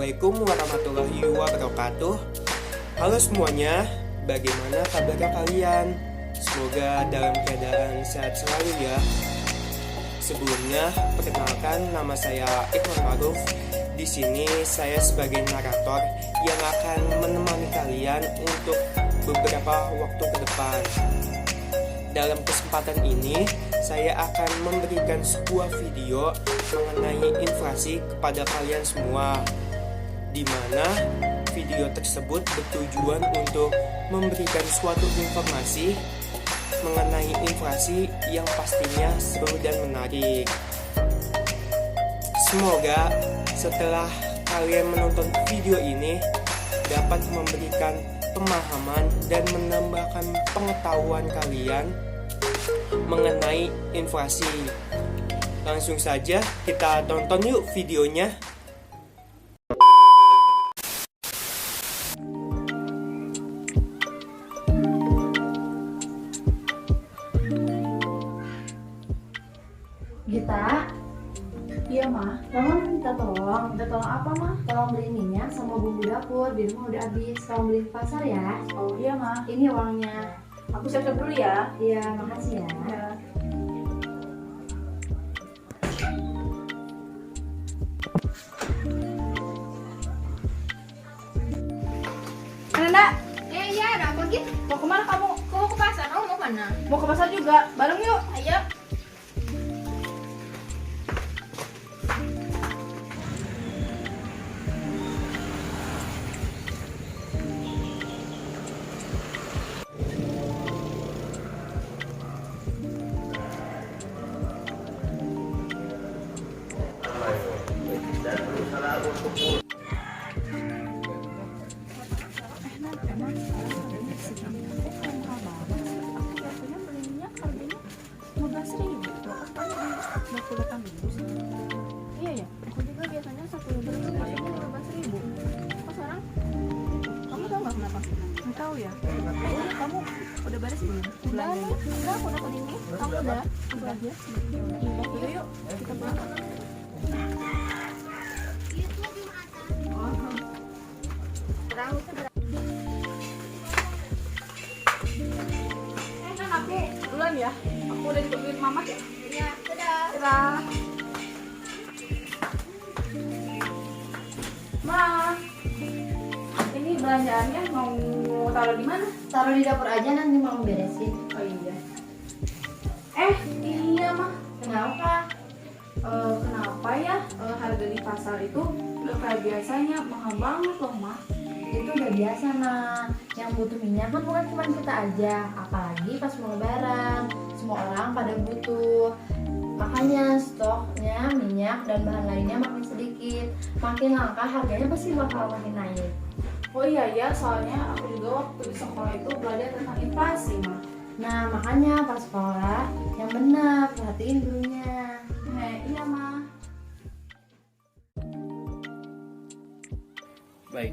Assalamualaikum warahmatullahi wabarakatuh. Halo semuanya, bagaimana kabarnya kalian? Semoga dalam keadaan sehat selalu ya. Sebelumnya, perkenalkan nama saya Iqbal Maruf. Di sini saya sebagai narator yang akan menemani kalian untuk beberapa waktu ke depan. Dalam kesempatan ini, saya akan memberikan sebuah video mengenai inflasi kepada kalian semua, di mana video tersebut bertujuan untuk memberikan suatu informasi mengenai inflasi yang pastinya seru dan menarik. Semoga setelah kalian menonton video ini dapat memberikan pemahaman dan menambahkan pengetahuan kalian mengenai inflasi. Langsung saja kita tonton yuk videonya. Gita, Iya mah, kamu minta tolong. minta tolong apa mah? Tolong beli minyak sama bumbu dapur, di rumah udah habis. Tolong beli di pasar ya. Oh iya mah, Ini uangnya. aku siap-siap dulu ya. Iya, makasih ya. Ya. Nanda, Iya, ada apa gitu? mau kemana kamu? Kok mau ke pasar? Kamu mau mana? Mau ke pasar juga, bareng yuk. Ayo. Iya ya, aku juga biasanya 10.000, biasanya 15.000. Kok sekarang? Kamu tahu nggak kenapa? Nggak tahu ya. Kamu udah beres belum? Udah nih, udah aku dapat ini. Kamu udah? Udah aja. Iya, yuk, kita pulang. Terang itu Kan aku duluan ya. Aku udah ditungguin mama ya. ya, dadah. Dadah. Ma, ini belanjaannya mau taruh di mana? Taruh di dapur aja, nanti mau beresin. Oh iya. Iya mah. Kenapa? Kenapa ya harga di pasar itu udah kayak biasanya mahal banget loh mah. Itu udah biasa, nah. Yang butuh minyak kan bukan cuma kita aja, apalagi pas mau lebaran. Semua orang pada butuh. Makanya stoknya minyak dan bahan lainnya makin sedikit. Makin langka, harganya pasti bakal makin naik. Oh iya ya, soalnya aku juga waktu di sekolah itu belajar tentang inflasi mah. Nah, makanya pas sekolah yang benar, perhatiin gurunya. Iya mah. Baik,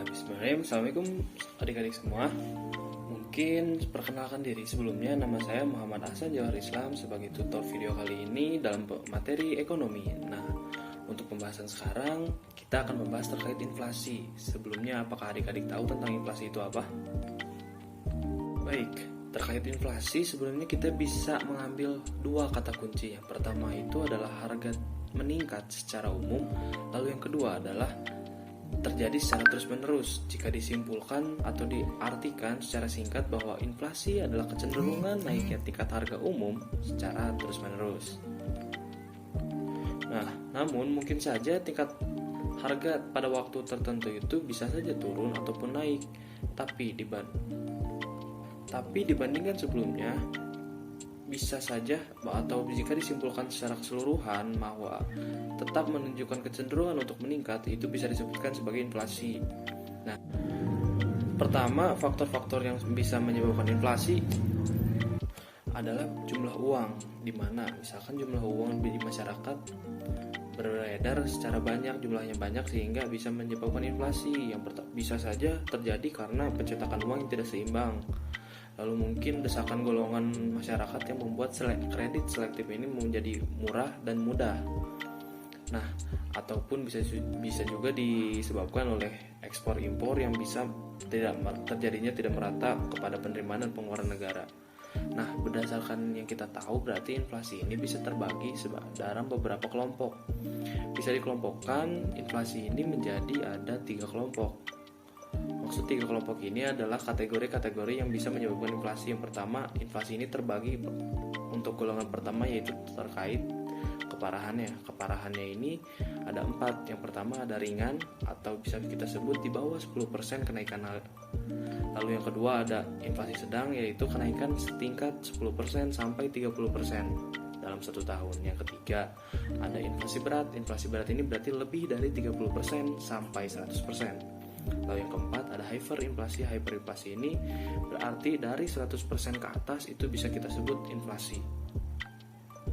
bismillahirrahmanirrahim. Assalamualaikum adik-adik semua. Mungkin perkenalkan diri sebelumnya, nama saya Muhammad Ahsan Jawahar Islam sebagai tutor video kali ini dalam materi ekonomi. Nah, untuk pembahasan sekarang kita akan membahas terkait inflasi. Sebelumnya, apakah adik-adik tahu tentang inflasi itu apa? Baik, terkait inflasi sebelumnya kita bisa mengambil dua kata kunci. Yang pertama itu adalah harga meningkat secara umum, lalu yang kedua adalah terjadi secara terus-menerus. Jika disimpulkan atau diartikan secara singkat bahwa inflasi adalah kecenderungan naiknya tingkat harga umum secara terus-menerus. Nah, namun mungkin saja tingkat harga pada waktu tertentu itu bisa saja turun ataupun naik, tapi dibandingkan sebelumnya bisa saja atau jika disimpulkan secara keseluruhan bahwa tetap menunjukkan kecenderungan untuk meningkat, itu bisa disebutkan sebagai inflasi. Nah, pertama, faktor-faktor yang bisa menyebabkan inflasi adalah jumlah uang, di mana misalkan jumlah uang di masyarakat beredar secara banyak, jumlahnya banyak sehingga bisa menyebabkan inflasi. Yang bisa saja terjadi karena pencetakan uang yang tidak seimbang. Lalu mungkin desakan golongan masyarakat yang membuat kredit selektif ini menjadi murah dan mudah. Nah, ataupun bisa juga disebabkan oleh ekspor impor yang bisa terjadinya tidak merata kepada penerimaan dan pengeluaran negara. Nah, berdasarkan yang kita tahu, berarti inflasi ini bisa terbagi dalam beberapa kelompok. Bisa dikelompokkan inflasi ini menjadi ada 3 kelompok. Maksud 3 kelompok ini adalah kategori-kategori yang bisa menyebabkan inflasi. Yang pertama, inflasi ini terbagi untuk golongan pertama, yaitu terkait keparahannya. Keparahannya ini ada 4. Yang pertama ada ringan atau bisa kita sebut di bawah 10% kenaikan. Lalu yang kedua ada inflasi sedang, yaitu kenaikan setingkat 10% sampai 30% dalam 1 tahun. Yang ketiga ada inflasi berat. Inflasi berat ini berarti lebih dari 30% sampai 100%. Lalu yang keempat ada hyperinflasi. Hyperinflasi ini berarti dari 100% ke atas itu bisa kita sebut inflasi,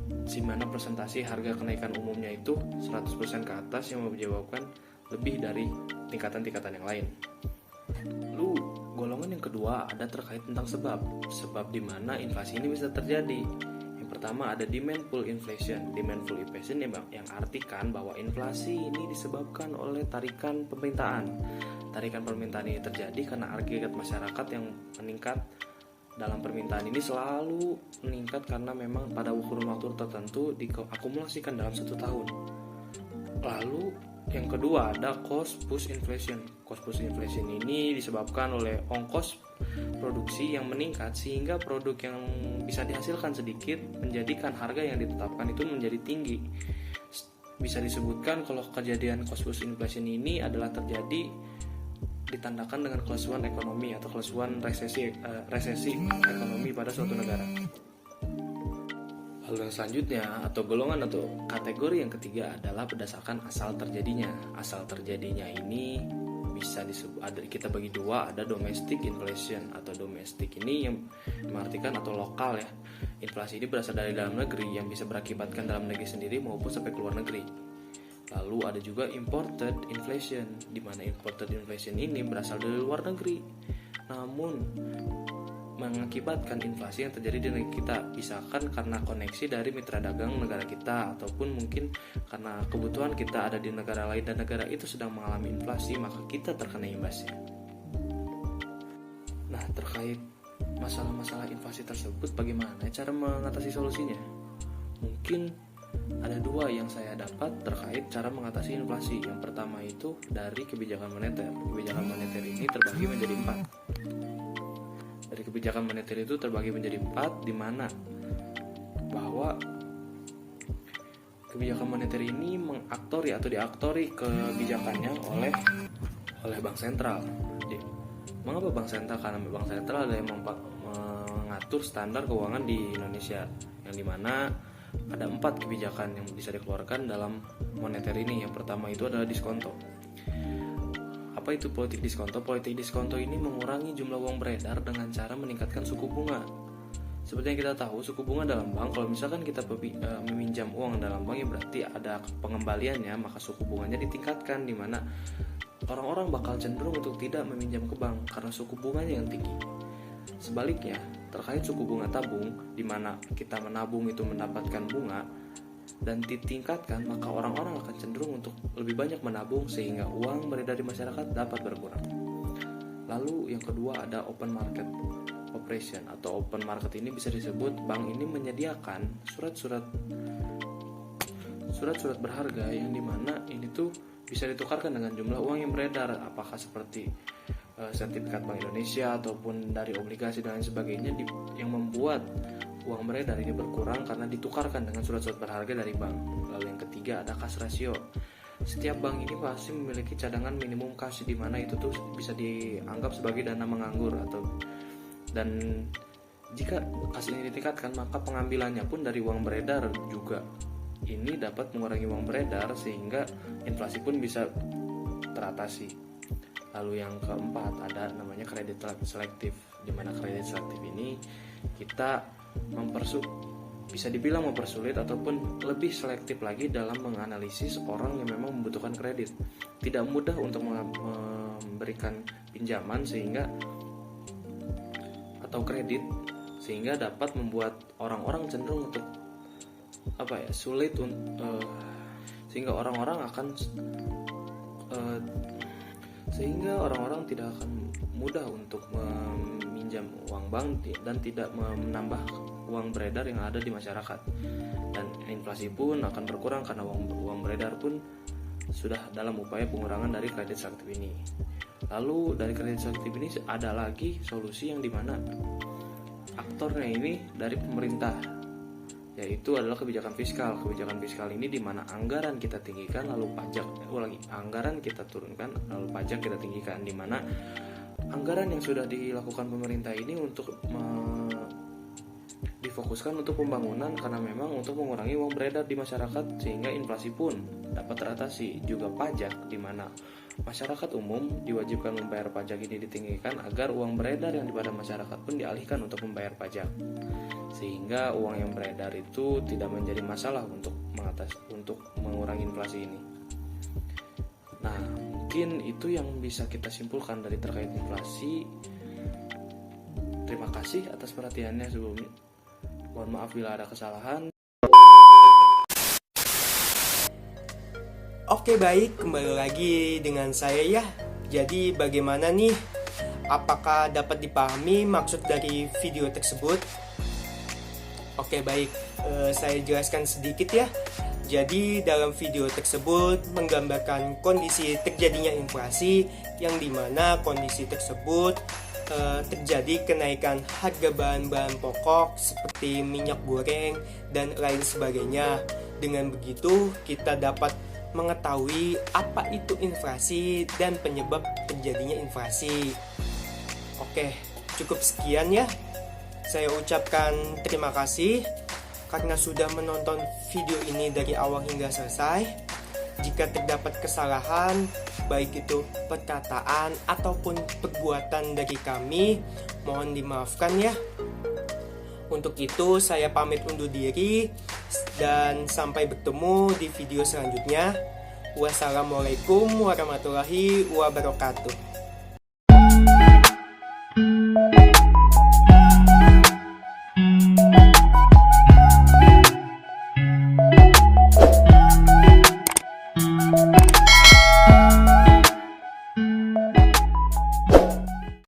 di mana presentasi harga kenaikan umumnya itu 100% ke atas yang menyebabkan lebih dari tingkatan-tingkatan yang lain. Lalu golongan yang kedua ada terkait tentang sebab di mana inflasi ini bisa terjadi. Yang pertama ada demand pull inflation. Demand pull inflation yang artikan bahwa inflasi ini disebabkan oleh tarikan permintaan. Tarikan permintaan ini terjadi karena agregat masyarakat yang meningkat dalam permintaan ini selalu meningkat karena memang pada kurun waktu tertentu diakumulasikan dalam 1 tahun. Lalu yang kedua ada cost push inflation. Cost push inflation ini disebabkan oleh ongkos produksi yang meningkat sehingga produk yang bisa dihasilkan sedikit menjadikan harga yang ditetapkan itu menjadi tinggi. Bisa disebutkan kalau kejadian cost push inflation ini adalah terjadi ditandakan dengan kelesuan ekonomi atau kelesuan resesi ekonomi pada suatu negara. Lalu yang selanjutnya atau golongan atau kategori yang ketiga adalah berdasarkan asal terjadinya. Asal terjadinya ini bisa kita bagi 2, ada domestic inflation atau domestic ini yang mengartikan atau lokal ya. Inflasi ini berasal dari dalam negeri yang bisa berakibatkan dalam negeri sendiri maupun sampai ke luar negeri. Lalu ada juga imported inflation, di mana imported inflation ini berasal dari luar negeri, namun mengakibatkan inflasi yang terjadi di negeri kita, misalkan karena koneksi dari mitra dagang negara kita, ataupun mungkin karena kebutuhan kita ada di negara lain dan negara itu sedang mengalami inflasi, maka kita terkena imbasnya. Nah, terkait masalah-masalah inflasi tersebut, bagaimana cara mengatasi solusinya? Mungkin ada 2 yang saya dapat terkait cara mengatasi inflasi. Yang pertama itu dari kebijakan moneter. Kebijakan moneter ini terbagi menjadi 4. Dari kebijakan moneter itu terbagi menjadi 4, di mana bahwa kebijakan moneter ini diaktori kebijakannya oleh bank sentral. Jadi, mengapa bank sentral? Karena bank sentral adalah yang mengatur standar keuangan di Indonesia, yang dimana ada 4 kebijakan yang bisa dikeluarkan dalam moneter ini. Yang pertama itu adalah diskonto. Apa itu politik diskonto? Politik diskonto ini mengurangi jumlah uang beredar dengan cara meningkatkan suku bunga. Seperti yang kita tahu, suku bunga dalam bank, kalau misalkan kita meminjam uang dalam bank, ya berarti ada pengembaliannya, maka suku bunganya ditingkatkan, di mana orang-orang bakal cenderung untuk tidak meminjam ke bank karena suku bunganya yang tinggi. Sebaliknya, terkait suku bunga tabung, di mana kita menabung itu mendapatkan bunga dan ditingkatkan, maka orang-orang akan cenderung untuk lebih banyak menabung sehingga uang beredar di masyarakat dapat berkurang. Lalu yang kedua ada open market operation atau open market ini bisa disebut bank ini menyediakan surat-surat berharga yang dimana ini tuh bisa ditukarkan dengan jumlah uang yang beredar, apakah seperti sertifikat Bank Indonesia ataupun dari obligasi dan lain sebagainya, yang membuat uang beredar ini berkurang karena ditukarkan dengan surat-surat berharga dari bank. Lalu yang ketiga ada cash ratio. Setiap bank ini pasti memiliki cadangan minimum cash, di mana itu tuh bisa dianggap sebagai dana menganggur dan jika cash ini ditingkatkan, maka pengambilannya pun dari uang beredar juga. Ini dapat mengurangi uang beredar sehingga inflasi pun bisa teratasi. Lalu yang keempat ada namanya kredit selektif, di mana kredit selektif ini kita bisa dibilang mempersulit ataupun lebih selektif lagi dalam menganalisis orang yang memang membutuhkan kredit. Tidak mudah untuk memberikan pinjaman atau kredit, sehingga dapat membuat orang-orang cenderung untuk sulit sehingga orang-orang tidak akan mudah untuk meminjam uang bank dan tidak menambah uang beredar yang ada di masyarakat, dan inflasi pun akan berkurang karena uang beredar pun sudah dalam upaya pengurangan dari kredit selektif ini. Lalu dari kredit selektif ini ada lagi solusi yang dimana aktornya ini dari pemerintah, yaitu adalah kebijakan fiskal. Kebijakan fiskal ini dimana anggaran kita tinggikan lalu anggaran kita turunkan lalu pajak kita tinggikan, dimana anggaran yang sudah dilakukan pemerintah ini untuk difokuskan untuk pembangunan karena memang untuk mengurangi uang beredar di masyarakat sehingga inflasi pun dapat teratasi. Juga pajak, di mana masyarakat umum diwajibkan membayar pajak ini ditinggikan agar uang beredar yang pada masyarakat pun dialihkan untuk membayar pajak, sehingga uang yang beredar itu tidak menjadi masalah untuk mengurangi inflasi ini. Nah, mungkin itu yang bisa kita simpulkan dari terkait inflasi. Terima kasih atas perhatiannya sebelumnya. Mohon maaf bila ada kesalahan. Oke, baik, kembali lagi dengan saya ya. Jadi bagaimana nih? Apakah dapat dipahami maksud dari video tersebut? Oke, baik, saya jelaskan sedikit ya. Jadi dalam video tersebut menggambarkan kondisi terjadinya inflasi, yang dimana kondisi tersebut terjadi kenaikan harga bahan-bahan pokok seperti minyak goreng dan lain sebagainya. Dengan begitu kita dapat mengetahui apa itu inflasi dan penyebab terjadinya inflasi. Oke, cukup sekian ya. Saya ucapkan terima kasih karena sudah menonton video ini dari awal hingga selesai. Jika terdapat kesalahan, baik itu perkataan ataupun perbuatan dari kami, mohon dimaafkan ya. Untuk itu saya pamit undur diri dan sampai bertemu di video selanjutnya. Wassalamualaikum warahmatullahi wabarakatuh.